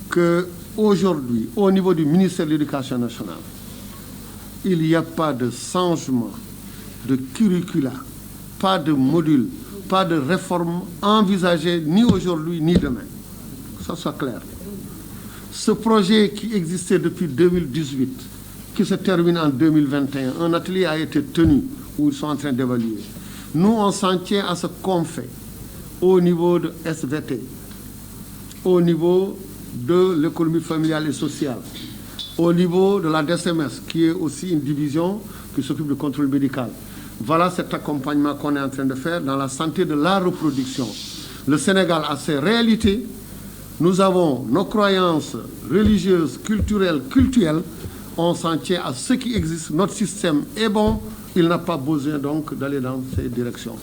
qu'aujourd'hui, au niveau du ministère de l'Éducation nationale, il n'y a pas de changement de curricula, pas de module, pas de réforme envisagée ni aujourd'hui ni demain. Que ça soit clair. Ce projet qui existait depuis 2018, qui se termine en 2021, un atelier a été tenu où ils sont en train d'évaluer. Nous, on s'en tient à ce qu'on fait au niveau de SVT, au niveau de l'économie familiale et sociale, au niveau de la DSMS, qui est aussi une division qui s'occupe du contrôle médical. Voilà cet accompagnement qu'on est en train de faire dans la santé de la reproduction. Le Sénégal a ses réalités. Nous avons nos croyances religieuses, culturelles, cultuelles. On s'en tient à ce qui existe. Notre système est bon. Il n'a pas besoin donc d'aller dans ces directions.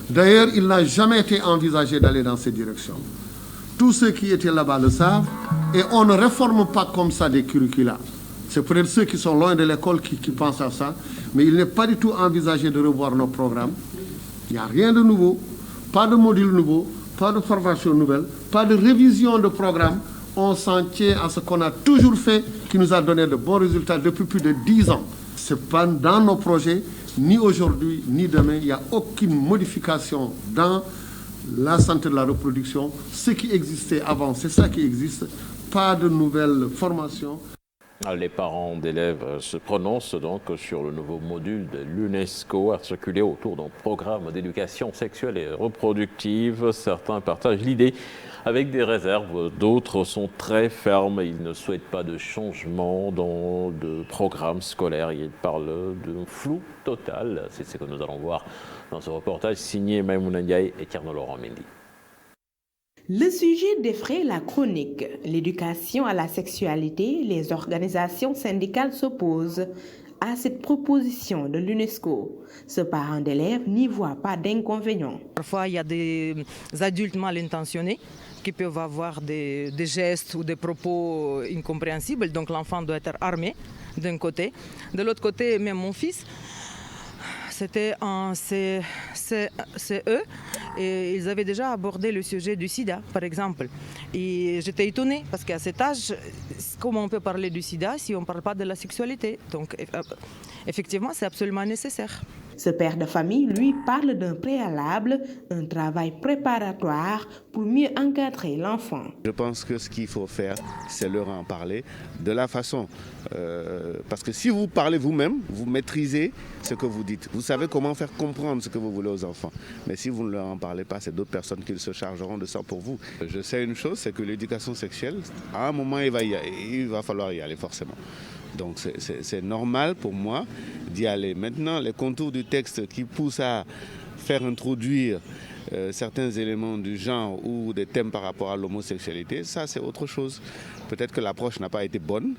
D'ailleurs, il n'a jamais été envisagé d'aller dans ces directions. Tous ceux qui étaient là-bas le savent. Et on ne réforme pas comme ça des curricula. C'est peut-être ceux qui sont loin de l'école qui pensent à ça. Mais il n'est pas du tout envisagé de revoir nos programmes. Il n'y a rien de nouveau, pas de module nouveau, pas de formation nouvelle, pas de révision de programme. On s'en tient à ce qu'on a toujours fait, qui nous a donné de bons résultats depuis plus de 10 ans. Ce n'est pas dans nos projets, ni aujourd'hui, ni demain. Il n'y a aucune modification dans la santé de la reproduction. Ce qui existait avant, c'est ça qui existe. Pas de nouvelles formations. Les parents d'élèves se prononcent donc sur le nouveau module de l'UNESCO articulé autour d'un programme d'éducation sexuelle et reproductive. Certains partagent l'idée avec des réserves, d'autres sont très fermes. Ils ne souhaitent pas de changement dans le programme scolaire. Ils parlent d'un flou total. C'est ce que nous allons voir dans ce reportage signé Maïmouna Ndiaye et Tierno Laurent Mendy. Le sujet défraie la chronique. L'éducation à la sexualité, les organisations syndicales s'opposent à cette proposition de l'UNESCO. Ce parent d'élève n'y voit pas d'inconvénient. Parfois, il y a des adultes mal intentionnés qui peuvent avoir des gestes ou des propos incompréhensibles. Donc l'enfant doit être armé d'un côté. De l'autre côté, même mon fils, c'était en CE et ils avaient déjà abordé le sujet du sida, par exemple. Et j'étais étonnée parce qu'à cet âge, comment on peut parler du sida si on ne parle pas de la sexualité? Donc effectivement, c'est absolument nécessaire. Ce père de famille, lui, parle d'un préalable, un travail préparatoire pour mieux encadrer l'enfant. Je pense que ce qu'il faut faire, c'est leur en parler de la façon. Parce que si vous parlez vous-même, vous maîtrisez ce que vous dites. Vous savez comment faire comprendre ce que vous voulez aux enfants. Mais si vous ne leur en parlez pas, c'est d'autres personnes qui se chargeront de ça pour vous. Je sais une chose, c'est que l'éducation sexuelle, à un moment, il va falloir y aller forcément. Donc c'est normal pour moi d'y aller. Maintenant, les contours du texte qui poussent à faire introduire certains éléments du genre ou des thèmes par rapport à l'homosexualité, ça c'est autre chose. Peut-être que l'approche n'a pas été bonne,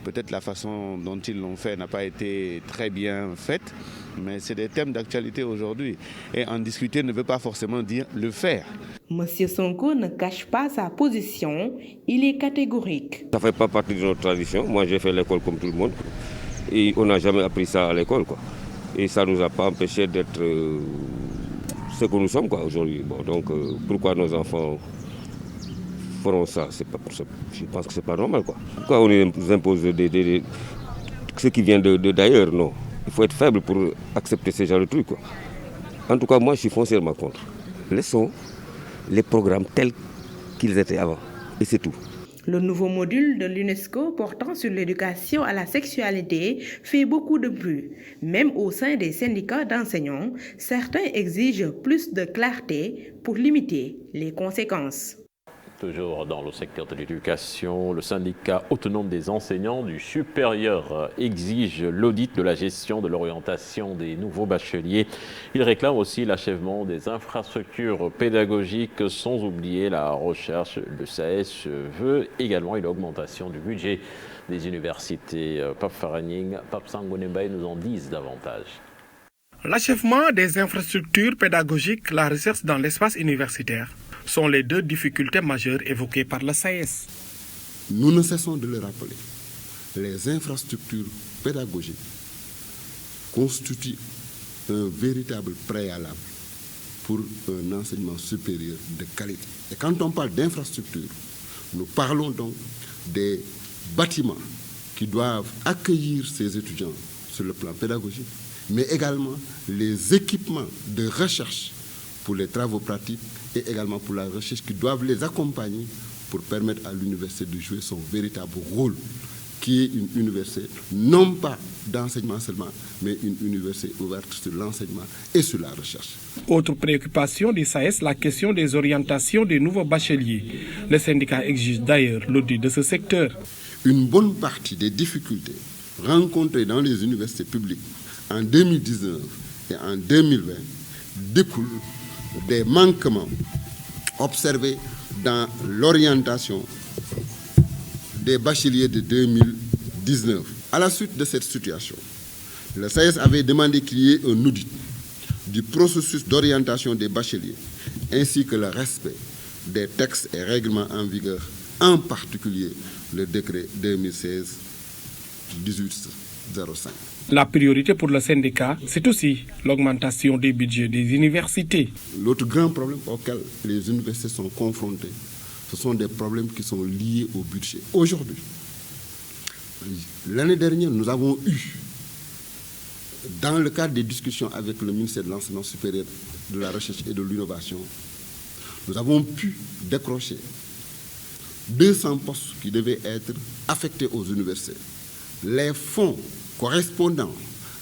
peut-être la façon dont ils l'ont fait n'a pas été très bien faite, mais c'est des thèmes d'actualité aujourd'hui. Et en discuter ne veut pas forcément dire le faire. Monsieur Sonko ne cache pas sa position, il est catégorique. Ça ne fait pas partie de notre tradition. Moi, j'ai fait l'école comme tout le monde. Et on n'a jamais appris ça à l'école, quoi. Et ça ne nous a pas empêché d'être ce que nous sommes, quoi, aujourd'hui. Bon, donc, pourquoi nos enfants feront ça? Je pense que ce n'est pas normal, quoi. Pourquoi on nous impose ce qui vient d'ailleurs? Non. Il faut être faible pour accepter ce genre de trucs, quoi. En tout cas, moi, je suis foncièrement contre. Laissons les programmes tels qu'ils étaient avant. Et c'est tout. Le nouveau module de l'UNESCO portant sur l'éducation à la sexualité fait beaucoup de bruit. Même au sein des syndicats d'enseignants, certains exigent plus de clarté pour limiter les conséquences. Toujours dans le secteur de l'éducation, le syndicat autonome des enseignants du supérieur exige l'audit de la gestion de l'orientation des nouveaux bacheliers. Il réclame aussi l'achèvement des infrastructures pédagogiques, sans oublier la recherche. Le SAES veut également une augmentation du budget des universités. Pape Faraning, Pape Sangonembaye nous en disent davantage. L'achèvement des infrastructures pédagogiques, la recherche dans l'espace universitaire sont les deux difficultés majeures évoquées par le SAES. Nous ne cessons de le rappeler. Les infrastructures pédagogiques constituent un véritable préalable pour un enseignement supérieur de qualité. Et quand on parle d'infrastructures, nous parlons donc des bâtiments qui doivent accueillir ces étudiants sur le plan pédagogique, mais également les équipements de recherche pour les travaux pratiques et également pour la recherche qui doivent les accompagner pour permettre à l'université de jouer son véritable rôle, qui est une université non pas d'enseignement seulement, mais une université ouverte sur l'enseignement et sur la recherche. Autre préoccupation du SAES, la question des orientations des nouveaux bacheliers. Le syndicat exige d'ailleurs l'audit de ce secteur. Une bonne partie des difficultés rencontrées dans les universités publiques en 2019 et en 2020 découlent des manquements observés dans l'orientation des bacheliers de 2019. À la suite de cette situation, le SAES avait demandé qu'il y ait un audit du processus d'orientation des bacheliers ainsi que le respect des textes et règlements en vigueur, en particulier le décret 2016-1805. La priorité pour le syndicat, c'est aussi l'augmentation des budgets des universités. L'autre grand problème auquel les universités sont confrontées, ce sont des problèmes qui sont liés au budget. Aujourd'hui, l'année dernière, nous avons eu, dans le cadre des discussions avec le ministère de l'Enseignement supérieur, de la Recherche et de l'Innovation, nous avons pu décrocher 200 postes qui devaient être affectés aux universités. Les fonds correspondant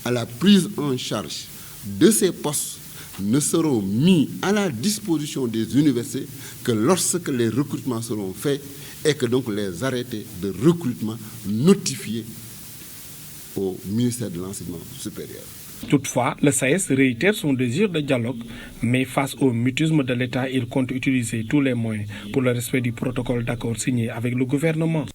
à la prise en charge de ces postes ne seront mis à la disposition des universités que lorsque les recrutements seront faits et que donc les arrêtés de recrutement notifiés au ministère de l'Enseignement supérieur. Toutefois, le SAES réitère son désir de dialogue, mais face au mutisme de l'État, il compte utiliser tous les moyens pour le respect du protocole d'accord signé avec le gouvernement.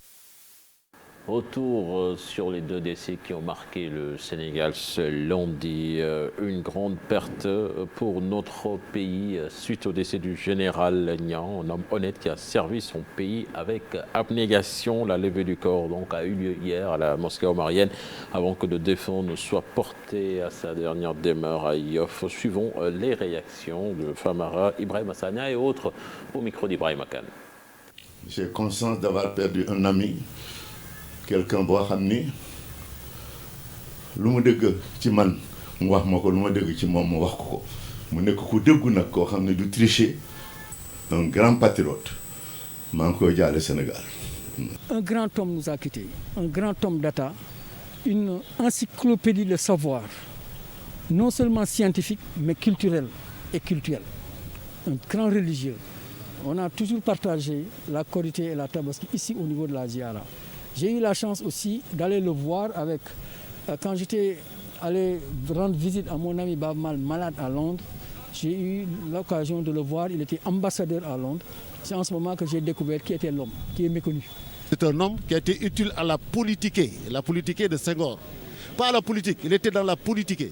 Retour sur les 2 décès qui ont marqué le Sénégal ce lundi. Une grande perte pour notre pays suite au décès du général Niang, un homme honnête qui a servi son pays avec abnégation. La levée du corps donc a eu lieu hier à la mosquée omarienne avant que le défunt ne soit porté à sa dernière demeure à Yoff. Suivons les réactions de Famara, Ibrahim Assania et autres au micro d'Ibrahim Akan. J'ai conscience d'avoir perdu un ami. Quelqu'un boo xam ni lu mu dégg ci man mu wax ma ko lu ma dégg ci moom mu wax ko mu nekk ku déggu nag koo xam ne du tricher, un grand patriote maa ngi koy jaale Sénégal. Un grand homme nous a quittés, un grand homme d'État, une encyclopédie de savoir, non seulement scientifique mais culturel et cultuel, un grand religieux. On a toujours partagé la Korité et la Tabaski ici au niveau de la Ziara. J'ai eu la chance aussi d'aller le voir quand j'étais allé rendre visite à mon ami Babmal malade à Londres. J'ai eu l'occasion de le voir, il était ambassadeur à Londres. C'est en ce moment que j'ai découvert qui était l'homme, qui est méconnu. C'est un homme qui a été utile à la politique de Senghor. Pas à la politique, il était dans la politique.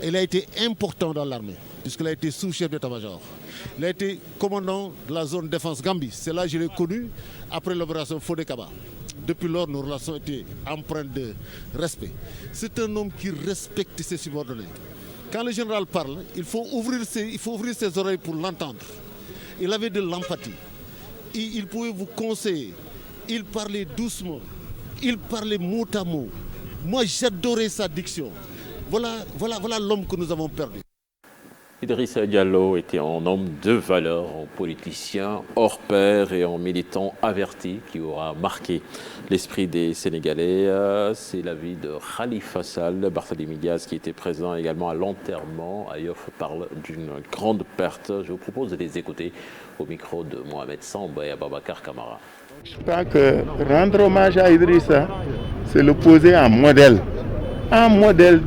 Il a été important dans l'armée, puisqu'il a été sous-chef d'état-major. Il a été commandant de la zone défense Gambie. C'est là que je l'ai connu après l'opération Fodé Kaba. Depuis lors, nos relations étaient empreintes de respect. C'est un homme qui respecte ses subordonnés. Quand le général parle, il faut ouvrir ses oreilles pour l'entendre. Il avait de l'empathie. Il pouvait vous conseiller. Il parlait doucement. Il parlait mot à mot. Moi, j'adorais sa diction. Voilà l'homme que nous avons perdu. Idrissa Diallo était un homme de valeur, un politicien hors pair et un militant averti qui aura marqué l'esprit des Sénégalais. C'est la vie de Khalifa Sall. Barthélémy Diaz, qui était présent également à l'enterrement à Yoff, parle d'une grande perte. Je vous propose de les écouter au micro de Mohamed Samba et Ababacar Camara. Je crois que rendre hommage à Idrissa, c'est le poser en modèle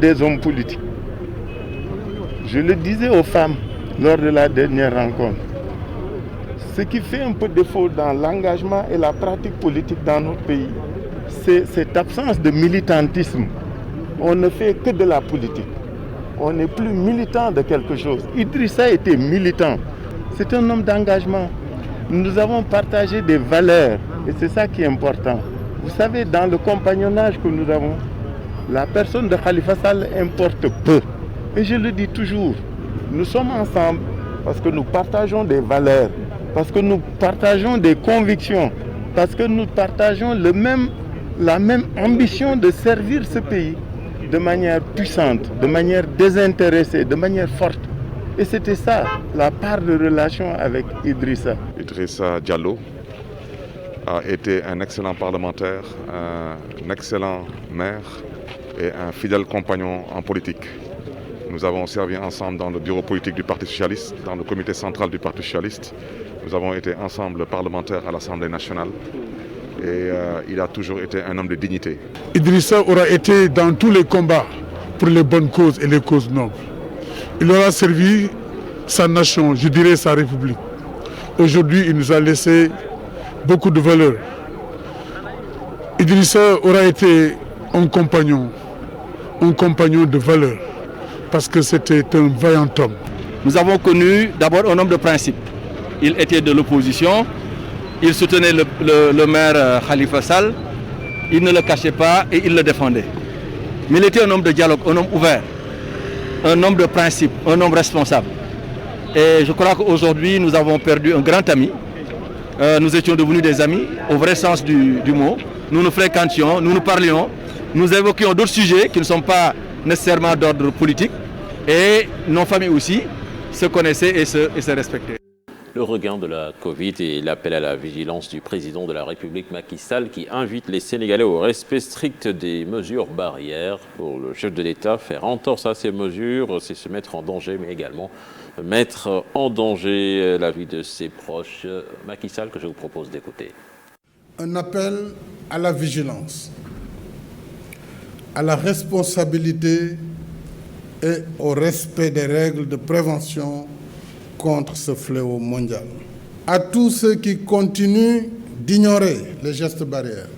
des hommes politiques. Je le disais aux femmes lors de la dernière rencontre. Ce qui fait un peu défaut dans l'engagement et la pratique politique dans notre pays, c'est cette absence de militantisme. On ne fait que de la politique. On n'est plus militant de quelque chose. Idrissa était militant. C'est un homme d'engagement. Nous avons partagé des valeurs et c'est ça qui est important. Vous savez, dans le compagnonnage que nous avons, la personne de Khalifa Sall importe peu. Et je le dis toujours, nous sommes ensemble parce que nous partageons des valeurs, parce que nous partageons des convictions. parce que nous partageons la même ambition de servir ce pays de manière puissante, de manière désintéressée, de manière forte. Et c'était ça, la part de relation avec Idrissa. Idrissa Diallo a été un excellent parlementaire, un excellent maire et un fidèle compagnon en politique. Nous avons servi ensemble dans le bureau politique du Parti socialiste, dans le comité central du Parti socialiste. Nous avons été ensemble parlementaires à l'Assemblée nationale et il a toujours été un homme de dignité. Idrissa aura été dans tous les combats pour les bonnes causes et les causes nobles. Il aura servi sa nation, je dirais sa République. Aujourd'hui, il nous a laissé beaucoup de valeurs. Idrissa aura été un compagnon de valeur, parce que c'était un vaillant homme. Nous avons connu d'abord un homme de principe. Il était de l'opposition, il soutenait le maire Khalifa Sall, il ne le cachait pas et il le défendait. Mais il était un homme de dialogue, un homme ouvert, un homme de principe, un homme responsable. Et je crois qu'aujourd'hui, nous avons perdu un grand ami. Nous étions devenus des amis, au vrai sens du mot. Nous nous fréquentions, nous nous parlions, nous évoquions d'autres sujets qui ne sont pas nécessairement d'ordre politique. Et nos familles aussi se connaissaient et se respectaient. Le regain de la Covid et l'appel à la vigilance du président de la République Macky Sall qui invite les Sénégalais au respect strict des mesures barrières. Pour le chef de l'État, faire entorse à ces mesures, c'est se mettre en danger, mais également mettre en danger la vie de ses proches. Macky Sall, que je vous propose d'écouter. Un appel à la vigilance, à la responsabilité et au respect des règles de prévention contre ce fléau mondial. À tous ceux qui continuent d'ignorer les gestes barrières,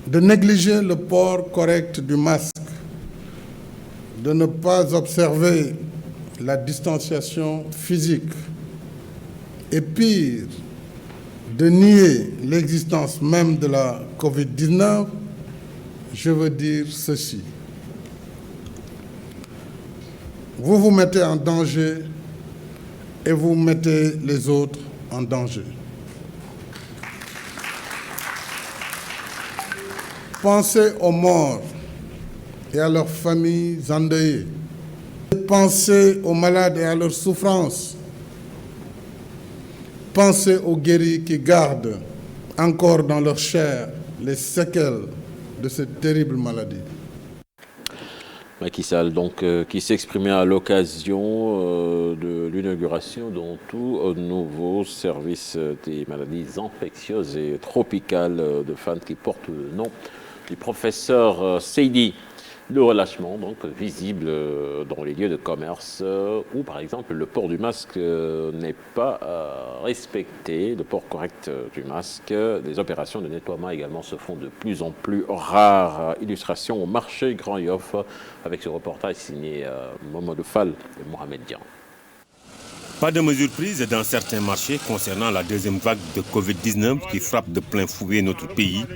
de négliger le port correct du masque, de ne pas observer la distanciation physique et pire, de nier l'existence même de la Covid-19, je veux dire ceci. Vous vous mettez en danger et vous mettez les autres en danger. Pensez aux morts et à leurs familles endeuillées. Pensez aux malades et à leurs souffrances. Pensez aux guéris qui gardent encore dans leur chair les séquelles de cette terrible maladie. Macky Sall, donc, qui s'exprimait à l'occasion de l'inauguration d'un tout nouveau service des maladies infectieuses et tropicales de Fann qui porte le nom du professeur Seydi. Le relâchement, donc, visible dans les lieux de commerce où, par exemple, le port du masque n'est pas respecté, le port correct du masque. Des opérations de nettoiement également se font de plus en plus rares. Illustration au marché Grand Yoff avec ce reportage signé Mamadou Fall et Mohamed Dian. Pas de mesures prises dans certains marchés concernant la deuxième vague de Covid-19 qui frappe de plein fouet notre pays.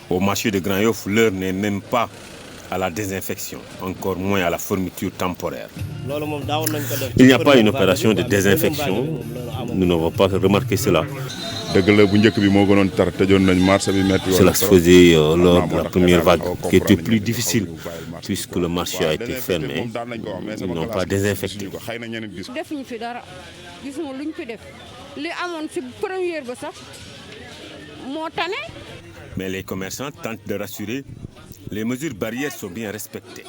Au marché de Grand Yoff, l'heure n'est même pas à la désinfection, encore moins à la fermeture temporaire. Il n'y a pas une opération de désinfection, nous n'avons pas remarqué cela. Cela se faisait lors de la première vague, qui était plus difficile, puisque le marché a été fermé, ils n'ont pas désinfecté. Mais les commerçants tentent de rassurer. Les mesures barrières sont bien respectées.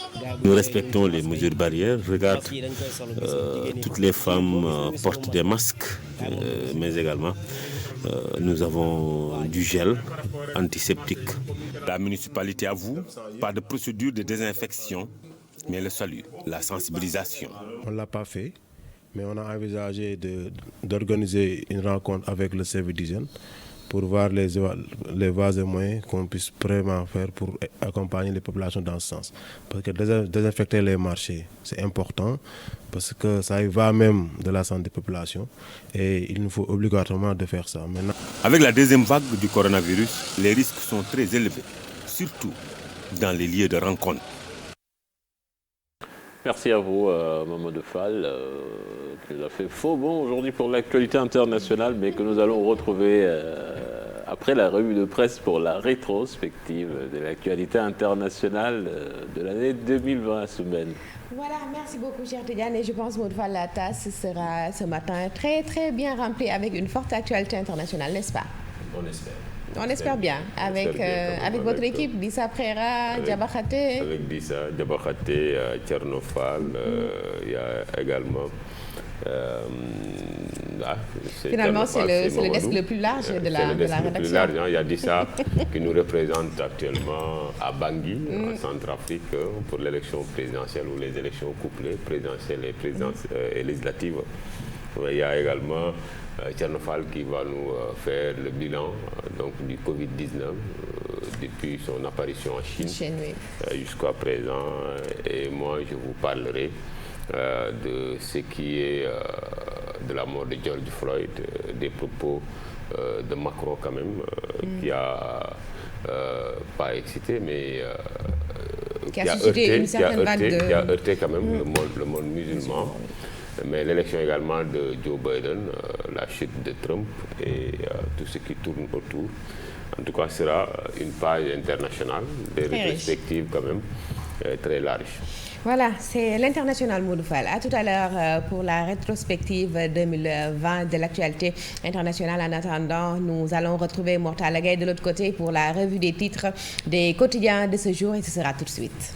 Nous respectons les mesures barrières. Regarde, toutes les femmes portent des masques, mais également nous avons du gel antiseptique. La municipalité avoue, pas de procédure de désinfection, mais le salut, la sensibilisation. On ne l'a pas fait, mais on a envisagé d'organiser une rencontre avec le service d'hygiène pour voir les voies et moyens qu'on puisse vraiment faire pour accompagner les populations dans ce sens. Parce que désinfecter les marchés, c'est important, parce que ça y va même de la santé des populations et il nous faut obligatoirement de faire ça. Maintenant, avec la deuxième vague du coronavirus, les risques sont très élevés, surtout dans les lieux de rencontre. Merci à vous, Mamadou Fall, qui nous a fait faux bon aujourd'hui pour l'actualité internationale, mais que nous allons retrouver après la revue de presse pour la rétrospective de l'actualité internationale de l'année 2020 semaine. Voilà, merci beaucoup, cher Tidiane. Et je pense que la tasse sera ce matin très, très bien remplie avec une forte actualité internationale, n'est-ce pas? On espère. On espère bien. Avec votre équipe, Dissa Préra, Diaba Khaté. Avec Dissa, Diaba Khaté, Thierno Fall, il y a également... Finalement, c'est le desk le plus large de la rédaction. Il y a Dissa qui nous représente actuellement à Bangui, en Centrafrique, pour l'élection présidentielle ou les élections couplées, présidentielles et législatives. Il y a également Thierno Fall qui va nous faire le bilan donc, du Covid-19 depuis son apparition en Chine jusqu'à présent. Et moi, je vous parlerai de ce qui est de la mort de George Floyd, des propos de Macron quand même, qui a pas excité, mais qui a heurté quand même le monde musulman. Mais l'élection également de Joe Biden, la chute de Trump et tout ce qui tourne autour. En tout cas, sera une page internationale, des rétrospectives quand même très larges. Voilà, c'est l'international Modou Fall. À tout à l'heure pour la rétrospective 2020 de l'actualité internationale. En attendant, nous allons retrouver Mortala Gaye de l'autre côté pour la revue des titres des quotidiens de ce jour et ce sera tout de suite.